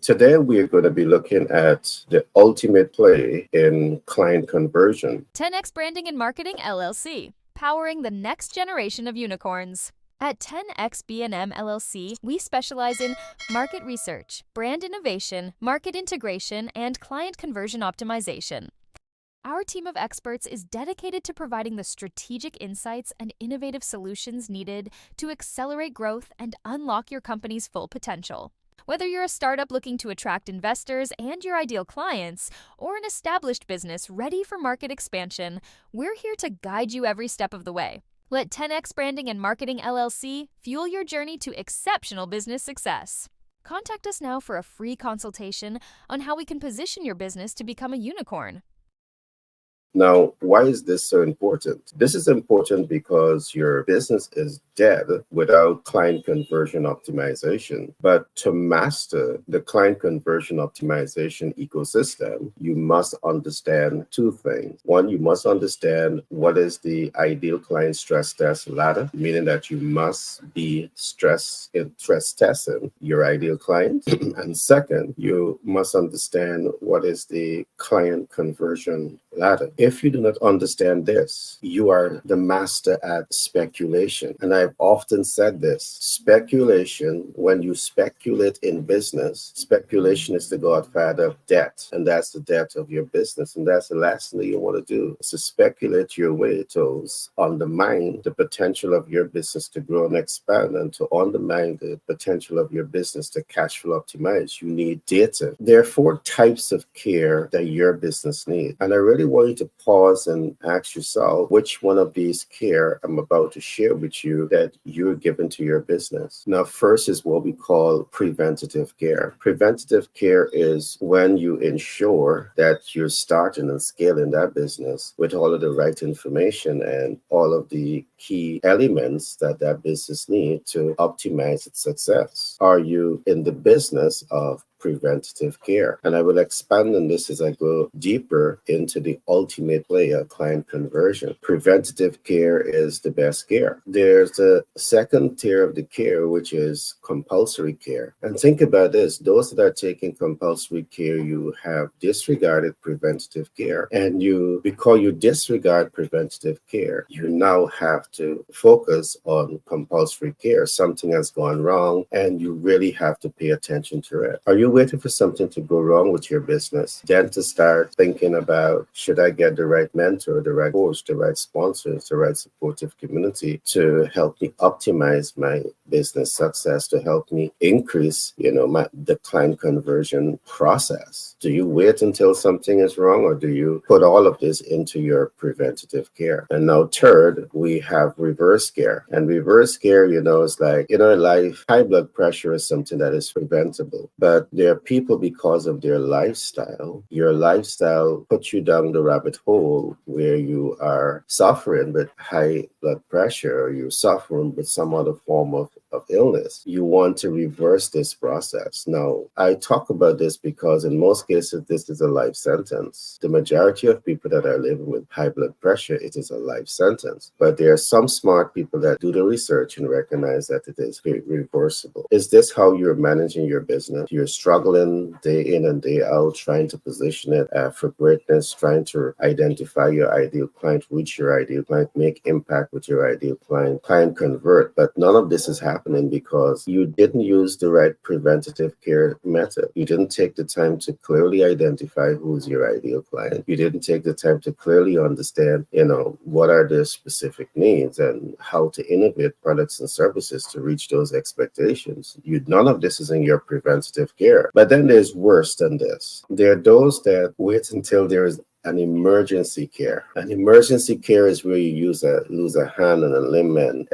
Today, we are going to be looking at the ultimate play in client conversion. 10x Branding and Marketing LLC, powering the next generation of unicorns. At 10x B&M LLC, we specialize in market research, brand innovation, market integration, and client conversion optimization. Our team of experts is dedicated to providing the strategic insights and innovative solutions needed to accelerate growth and unlock your company's full potential. Whether you're a startup looking to attract investors and your ideal clients, or an established business ready for market expansion, we're here to guide you every step of the way. Let 10x Branding and Marketing LLC fuel your journey to exceptional business success. Contact us now for a free consultation on how we can position your business to become a unicorn. Now, why is this so important? This is important because your business is dead without client conversion optimization. But to master the client conversion optimization ecosystem, you must understand two things. One, you must understand what is the ideal client stress test ladder, meaning that you must be stress testing your ideal client. And second, you must understand what is the client conversion ladder. If you do not understand this, you are the master at speculation. And I've often said this, speculation, when you speculate in business, speculation is the godfather of debt. And that's the debt of your business. And that's the last thing that you want to do, is to speculate your way to undermine the potential of your business to grow and expand, and to undermine the potential of your business to cash flow optimize. You need data. There are 4 types of care that your business needs. And I really want you to pause and ask yourself which one of these care I'm about to share with you that you're giving to your business. Now, first is what we call preventative care. Preventative care is when you ensure that you're starting and scaling that business with all of the right information and all of the key elements that that business needs to optimize its success. Are you in the business of preventative care? And I will expand on this as I go deeper into the ultimate play of client conversion. Preventative care is the best care. There's a second tier of the care, which is compulsory care. And think about this, those that are taking compulsory care, you have disregarded preventative care. And because you disregard preventative care, you now have to focus on compulsory care. Something has gone wrong and you really have to pay attention to it. Are you waiting for something to go wrong with your business, then to start thinking about, should I get the right mentor, the right coach, the right sponsors, the right supportive community to help me optimize my business success, to help me increase, the client conversion process? Do you wait until something is wrong, or do you put all of this into your preventative care? And now third, we have reverse care. And reverse care, is like, in life, high blood pressure is something that is preventable. But there are people, because of their lifestyle, your lifestyle puts you down the rabbit hole where you are suffering with high blood pressure, or you're suffering with some other form of illness. You want to reverse this process. Now, I talk about this because in most cases, this is a life sentence. The majority of people that are living with high blood pressure, it is a life sentence. But there are some smart people that do the research and recognize that it is reversible. Is this how you're managing your business? You're struggling day in and day out, trying to position it for greatness, trying to identify your ideal client, reach your ideal client, make impact with your ideal client convert. But none of this is happening because you didn't use the right preventative care method. You didn't take the time to clearly identify who's your ideal client. You didn't take the time to clearly understand, what are their specific needs and how to innovate products and services to reach those expectations. None of this is in your preventative care. But then there's worse than this. There are those that wait until there is an emergency care. An emergency care is where you lose a hand and a limb, and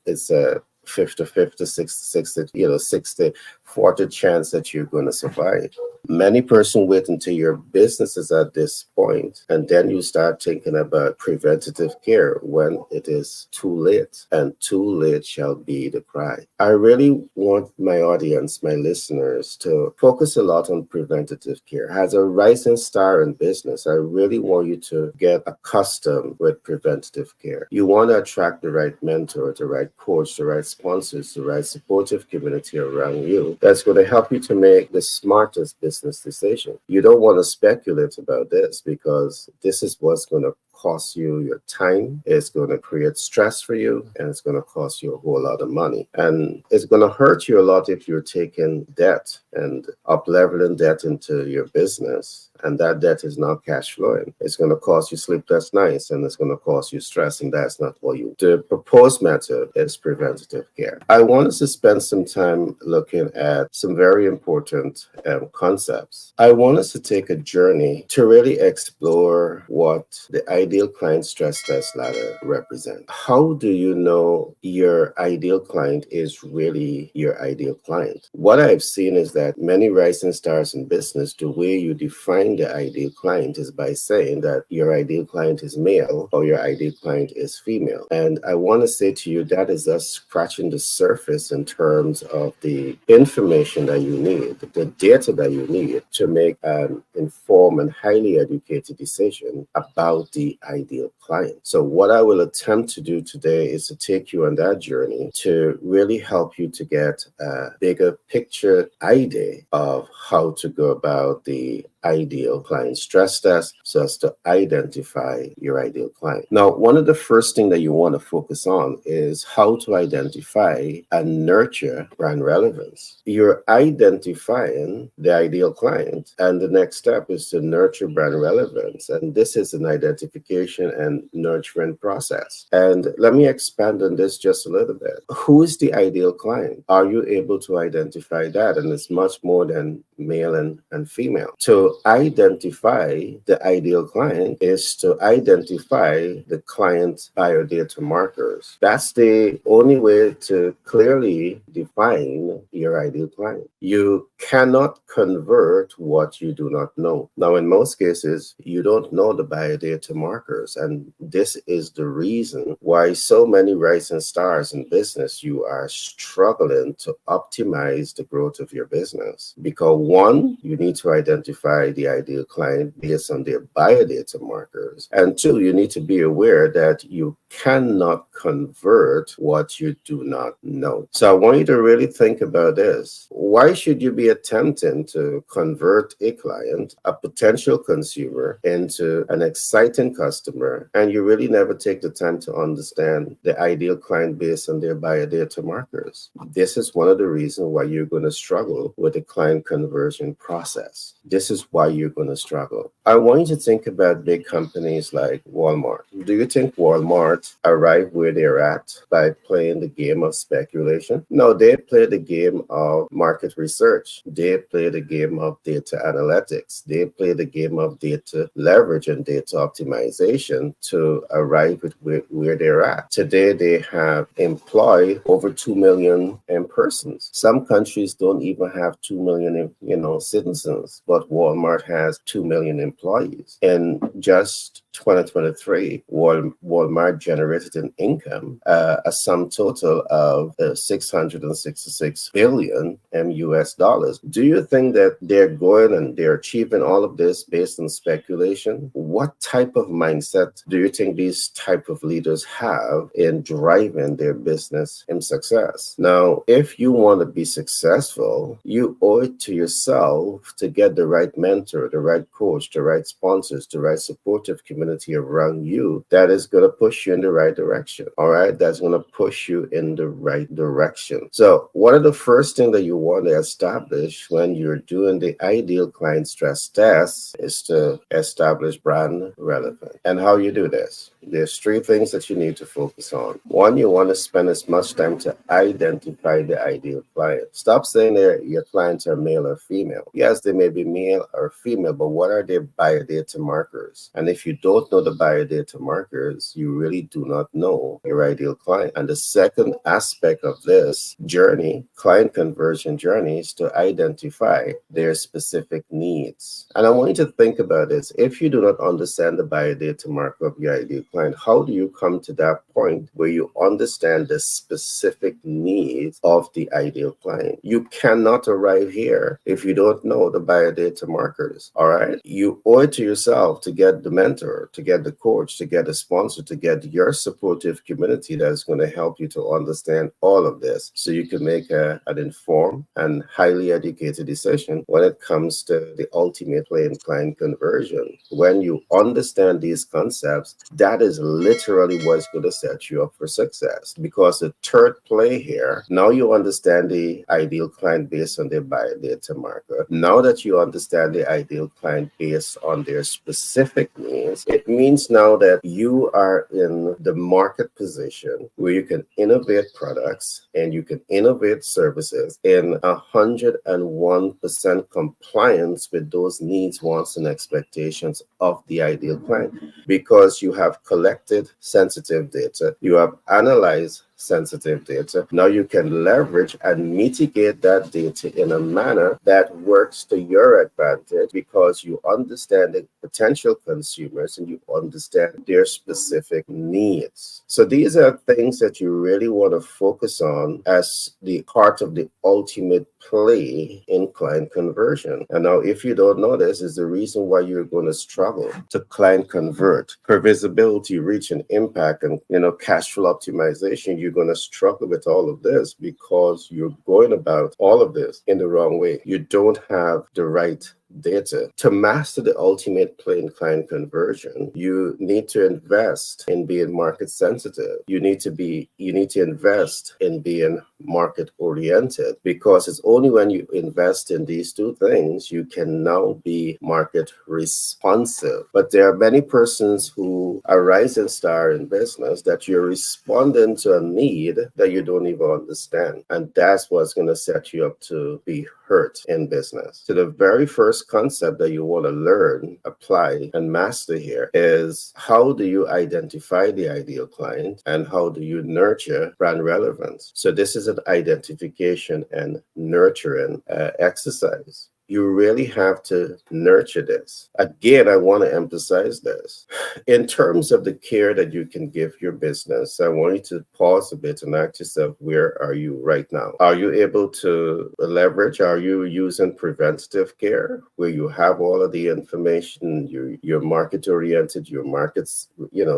it's a 50-50, 60-40 chance that you're going to survive. Many person wait until your business is at this point, and then you start thinking about preventative care when it is too late, and too late shall be the cry. I really want my audience, my listeners, to focus a lot on preventative care. As a rising star in business, I really want you to get accustomed with preventative care. You want to attract the right mentor, the right coach, the right sponsors, the right supportive community around you that's going to help you to make the smartest business decision. You don't want to speculate about this because this is what's going to cost you your time. It's going to create stress for you, and it's going to cost you a whole lot of money. And it's going to hurt you a lot if you're taking debt and up leveling debt into your business, and that debt is not cash flowing. It's going to cost you sleepless nights, and it's going to cause you stress, and that's not what you. The proposed method is preventative care. I want us to spend some time looking at some very important concepts. I want us to take a journey to really explore what the ideal client stress test ladder represents. How do you know your ideal client is really your ideal client? What I've seen is that many rising stars in business, the way you define the ideal client is by saying that your ideal client is male or your ideal client is female. And I want to say to you that is us scratching the surface in terms of the information that you need, the data that you need to make an informed and highly educated decision about the ideal client. So what I will attempt to do today is to take you on that journey to really help you to get a bigger picture idea of how to go about the ideal client stress test so as to identify your ideal client. Now, one of the first things that you want to focus on is how to identify and nurture brand relevance. You're identifying the ideal client, and the next step is to nurture brand relevance. And this is an identification and nurturing process. And let me expand on this just a little bit. Who is the ideal client? Are you able to identify that? And it's much more than male and female. To identify the ideal client is to identify the client's biodata markers. That's the only way to clearly define your ideal client. You cannot convert what you do not know. Now, in most cases, you don't know the biodata markers, and this is the reason why so many rising stars in business, you are struggling to optimize the growth of your business. Because one, you need to identify the ideal client based on their biodata markers. And two, you need to be aware that you cannot convert what you do not know. So I want you to really think about this. Why should you be attempting to convert a client, a potential consumer, into an exciting customer, and you really never take the time to understand the ideal client based on their biodata markers? This is one of the reasons why you're going to struggle with the client conversion process. This is why you're going to struggle. I want you to think about big companies like Walmart. Do you think Walmart arrived where they're at by playing the game of speculation? No, they play the game of market research. They play the game of data analytics. They play the game of data leverage and data optimization to arrive at where they're at. Today, they have employed over 2 million persons. Some countries don't even have 2 million, citizens, but Walmart has 2 million employees. In just 2023, Walmart generated an income, a sum total of 666 billion US dollars. Do you think that they're going and they're achieving all of this based on speculation? What type of mindset do you think these type of leaders have in driving their business in success? Now, if you want to be successful, you owe it to yourself to get the right mentor, the right coach, the right sponsors, the right supportive community around you that is going to push you in the right direction. All right, that's going to push you in the right direction. So one of the first things that you want to establish when you're doing the ideal client stress test is to establish brand relevance. And how you do this? There's three things that you need to focus on. One, you want to spend as much time to identify the ideal client. Stop saying that your clients are male or female. Yes, they may be male or female, but what are their biodata markers? And if you don't don't know the buyer data markers, you really do not know your ideal client. And the second aspect of this journey, client conversion journey, is to identify their specific needs. And I want you to think about this. If you do not understand the buyer data marker of your ideal client, how do you come to that point where you understand the specific needs of the ideal client? You cannot arrive here if you don't know the buyer data markers. All right. You owe it to yourself to get the mentor, to get the coach, to get a sponsor, to get your supportive community that's going to help you to understand all of this so you can make an informed and highly educated decision when it comes to the ultimate play in client conversion. When you understand these concepts, that is literally what's going to set you up for success. Because the third play here, now you understand the ideal client based on their buyer data marker. Now that you understand the ideal client based on their specific needs, it means now that you are in the market position where you can innovate products and you can innovate services in 101% compliance with those needs, wants, and expectations of the ideal client, because you have collected sensitive data, you have analyzed sensitive data. Now you can leverage and mitigate that data in a manner that works to your advantage because you understand the potential consumers and you understand their specific needs. So these are things that you really want to focus on as the part of the ultimate play in client conversion. And now if you don't know this, is the reason why you're going to struggle to client convert. For visibility, reach, and impact, and cash flow optimization, you're going to struggle with all of this because you're going about all of this in the wrong way. You don't have the right data. To master the ultimate play in client conversion, you need to invest in being market sensitive. You need to invest in being market oriented, because it's only when you invest in these two things you can now be market responsive. But there are many persons who are rising star in business that you're responding to a need that you don't even understand, and that's what's going to set you up to be hurt in business. So the very first concept that you want to learn, apply, and master here is, how do you identify the ideal client and how do you nurture brand relevance? So this is an identification and nurturing exercise. You really have to nurture this. Again, I want to emphasize this. In terms of the care that you can give your business, I want you to pause a bit and ask yourself, where are you right now? Are you able to leverage? Are you using preventative care where you have all of the information, you're market oriented, your market's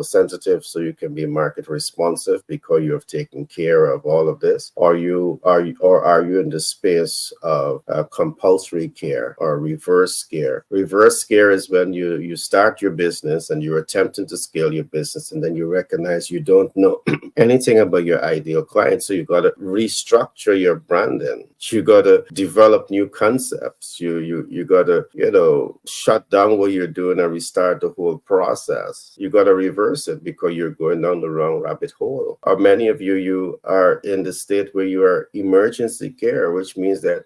sensitive, so you can be market responsive because you have taken care of all of this? Are you in the space of compulsory care or reverse care? Reverse care is when you start your business and you're attempting to scale your business, and then you recognize you don't know anything about your ideal client, so you got to restructure your branding. You got to develop new concepts. You got to shut down what you're doing and restart the whole process. You got to reverse it because you're going down the wrong rabbit hole. Or many of you are in the state where you are emergency care, which means that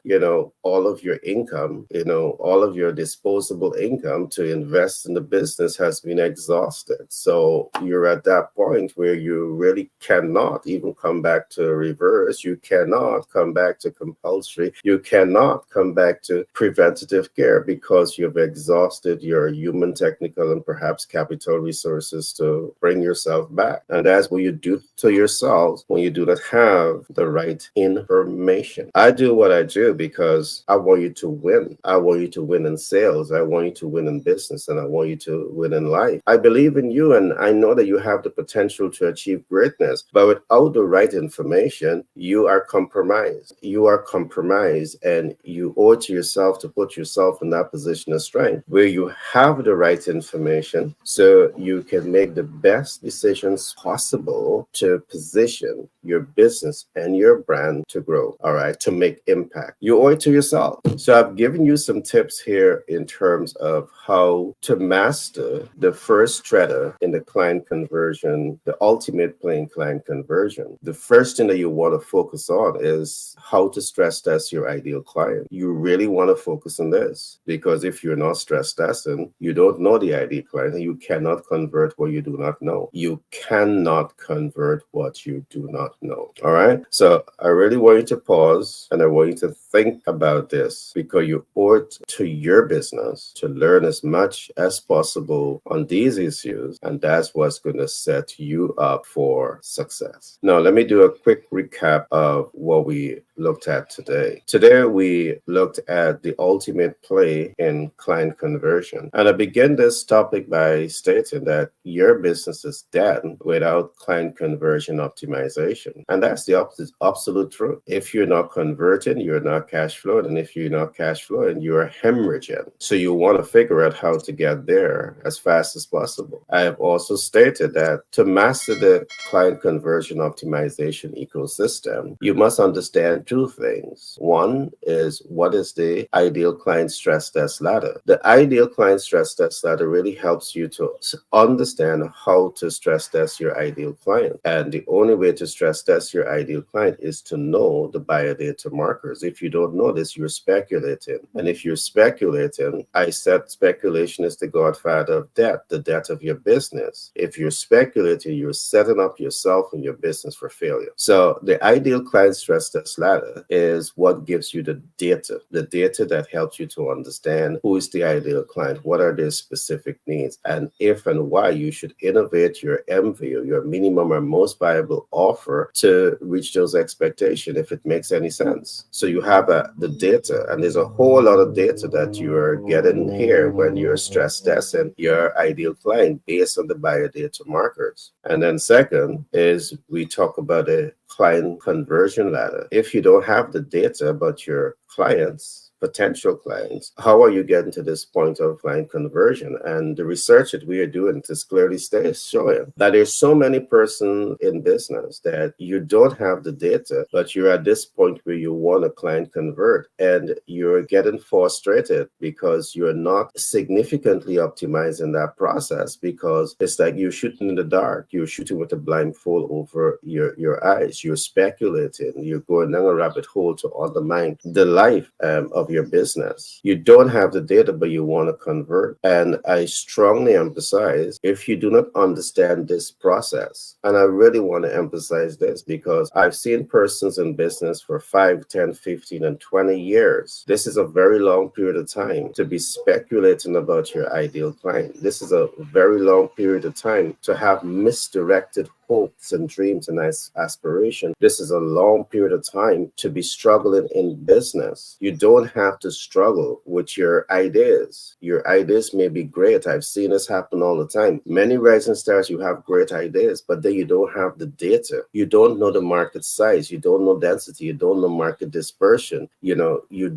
all of your income, all of your disposable income to invest in the business has been exhausted. So you're at that point where you really cannot even come back to reverse. You cannot come back to compulsory. You cannot come back to preventative care because you've exhausted your human, technical, and perhaps capital resources to bring yourself back. And that's what you do to yourself when you do not have the right information. I do what I do because I want you to win. I want you to win in sales. I want you to win in business, and I want you to win in life. I believe in you, and I know that you have the potential to achieve greatness. But without the right information, you are compromised. You are compromised, and you owe it to yourself to put yourself in that position of strength where you have the right information so you can make the best decisions possible to position your business and your brand to grow, all right, to make impact. You owe it to yourself. So I've I've given you some tips here in terms of how to master the first strata in the client conversion, the ultimate play in client conversion. The first thing that you want to focus on is how to stress test your ideal client. You really want to focus on this, because if you're not stress testing, you don't know the ideal client, and you cannot convert what you do not know. You cannot convert what you do not know. All right. So I really want you to pause, and I want you to think about this, because you owe it to your business to learn as much as possible on these issues, and that's what's going to set you up for success. Now, let me do a quick recap of what we looked at today. Today, we looked at the ultimate play in client conversion. And I begin this topic by stating that your business is dead without client conversion optimization. And that's the absolute truth. If you're not converting, you're not cash flowing. And if you're not cash flowing, you're hemorrhaging. So you want to figure out how to get there as fast as possible. I have also stated that to master the client conversion optimization ecosystem, you must understand two things. One is, what is the ideal client stress test ladder? The ideal client stress test ladder really helps you to understand how to stress test your ideal client. And the only way to stress test your ideal client is to know the buyer data markers. If you don't know this, you're speculating. And if you're speculating, I said speculation is the godfather of debt, the debt of your business. If you're speculating, you're setting up yourself and your business for failure. So the ideal client stress test ladder is what gives you the data that helps you to understand who is the ideal client, what are their specific needs, and if and why you should innovate your MVO, your minimum or most viable offer, to reach those expectations, if it makes any sense. So you have the data, and there's a whole lot of data that you are getting here when you're stress testing your ideal client based on the buyer data markers. And then second is, we talk about a client conversion ladder. If you don't have the data about your clients, potential clients, how are you getting to this point of client conversion? And the research that we are doing is clearly showing that there's so many persons in business that you don't have the data, but you're at this point where you want a client convert, and you're getting frustrated because you're not significantly optimizing that process, because it's like you're shooting in the dark. You're shooting with a blindfold over your eyes. You're speculating. You're going down a rabbit hole to undermine the life of your business. You don't have the data, but you want to convert. And I strongly emphasize, if you do not understand this process, and I really want to emphasize this because I've seen persons in business for 5, 10, 15, and 20 years. This is a very long period of time to be speculating about your ideal client. This is a very long period of time to have misdirected hopes and dreams and aspirations. This is a long period of time to be struggling in business. You don't have to struggle with your ideas. Your ideas may be great. I've seen this happen all the time. Many rising stars, you have great ideas, but then you don't have the data. You don't know the market size. You don't know density. You don't know market dispersion. You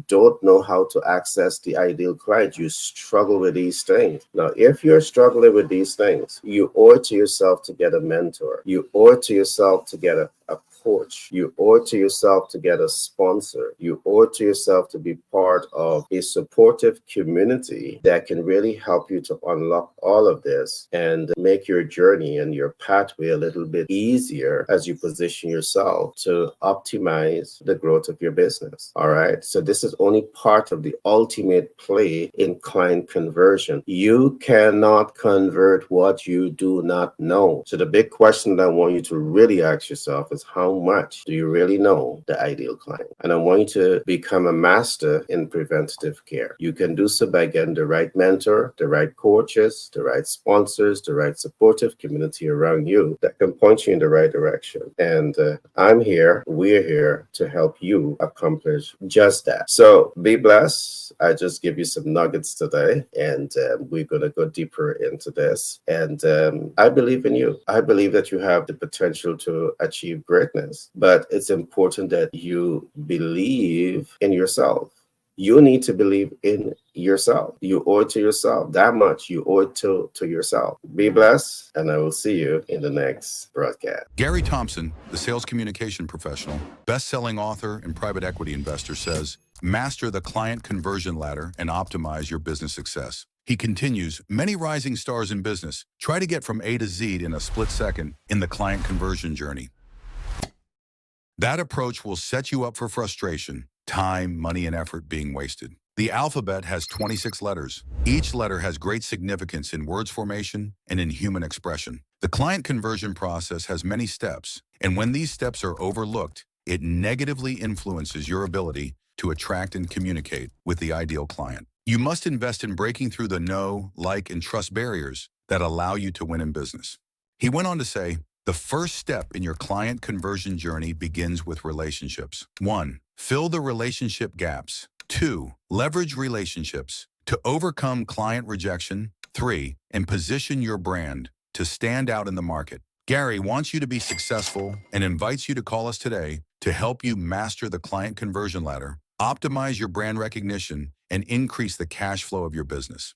don't know how to access the ideal client. You struggle with these things. Now, if you're struggling with these things, you owe it to yourself to get a mentor. You owe it to yourself to get a coach. You owe it to yourself to get a sponsor. You owe it to yourself to be part of a supportive community that can really help you to unlock all of this and make your journey and your pathway a little bit easier as you position yourself to optimize the growth of your business. All right. So this is only part of the ultimate play in client conversion. You cannot convert what you do not know. So the big question that I want you to really ask yourself is, how much do you really know the ideal client? And I want you to become a master in preventative care. You can do so by getting the right mentor, the right coaches, the right sponsors, the right supportive community around you that can point you in the right direction. And I'm here, we're here to help you accomplish just that. So be blessed. I just give you some nuggets today, and we're going to go deeper into this. And I believe in you. I believe that you have the potential to achieve greatness, but it's important that you believe in yourself. You need to believe in yourself. You owe it to yourself. That much you owe it to yourself. Be blessed, and I will see you in the next broadcast. Gary Thompson, the sales communication professional, best-selling author and private equity investor, says, Master the client conversion ladder and optimize your business success. He continues, many rising stars in business try to get from A to Z in a split second in the client conversion journey. That approach will set you up for frustration, time, money, and effort being wasted. The alphabet has 26 letters. Each letter has great significance in words formation and in human expression. The client conversion process has many steps, and when these steps are overlooked, it negatively influences your ability to attract and communicate with the ideal client. You must invest in breaking through the know, like, and trust barriers that allow you to win in business. He went on to say, the first step in your client conversion journey begins with relationships. 1. Fill the relationship gaps. 2. Leverage relationships to overcome client rejection. 3. And position your brand to stand out in the market. Gary wants you to be successful and invites you to call us today to help you master the client conversion ladder, optimize your brand recognition, and increase the cash flow of your business.